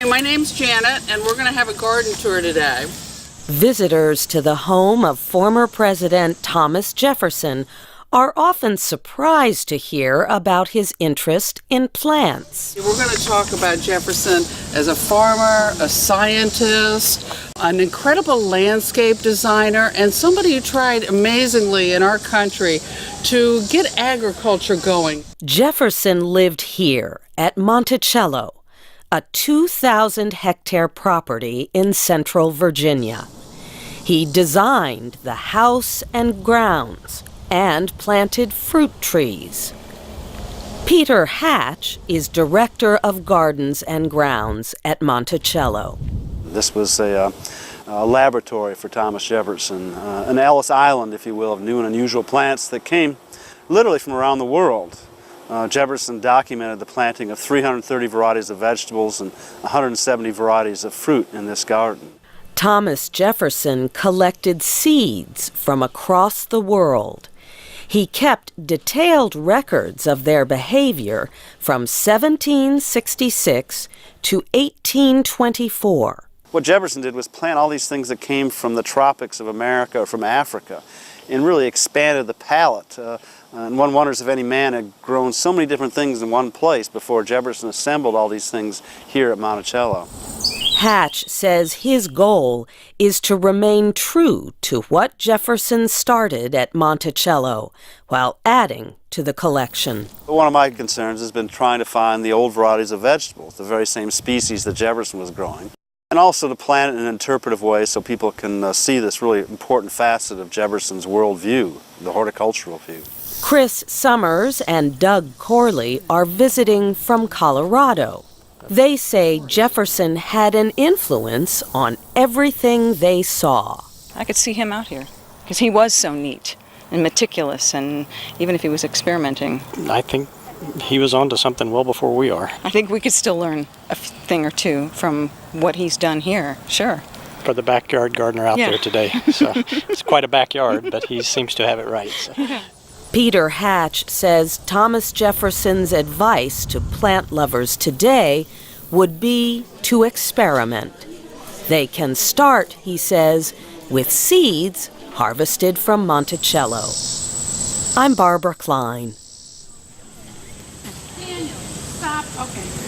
my name's Janet, and we're going to have a garden tour today. Visitors to the home of former President Thomas Jefferson are often surprised to hear about his interest in plants. We're going to talk about Jefferson as a farmer, a scientist, an incredible landscape designer, and somebody who tried amazingly in our country to get agriculture going. Jefferson lived here at Monticello, a 2,000-hectare property in central Virginia. He designed the house and grounds and planted fruit trees. Peter Hatch is director of gardens and grounds at Monticello. This was a laboratory for Thomas Jefferson, an Ellis Island, if you will, of new and unusual plants that came literally from around the world. Jefferson documented the planting of 330 varieties of vegetables and 170 varieties of fruit in this garden. Thomas Jefferson collected seeds from across the world. He kept detailed records of their behavior from 1766 to 1824. What Jefferson did was plant all these things that came from the tropics of America or from Africa and really expanded the palette. And one wonders if any man had grown so many different things in one place before Jefferson assembled all these things here at Monticello. Hatch says his goal is to remain true to what Jefferson started at Monticello while adding to the collection. One of my concerns has been trying to find the old varieties of vegetables, the very same species that Jefferson was growing, and also to plant it in an interpretive way so people can see this really important facet of Jefferson's worldview, the horticultural view. Chris Summers and Doug Corley are visiting from Colorado. They say Jefferson had an influence on everything they saw. I could see him out here because he was so neat and meticulous, and even if he was experimenting. I think he was on to something well before we are. I think we could still learn a thing or two from what he's done here, sure. For the backyard gardener out there today. So it's quite a backyard, but he seems to have it right. So. Yeah. Peter Hatch says Thomas Jefferson's advice to plant lovers today would be to experiment. They can start, he says, with seeds harvested from Monticello. I'm Barbara Klein. Daniel, stop. Okay.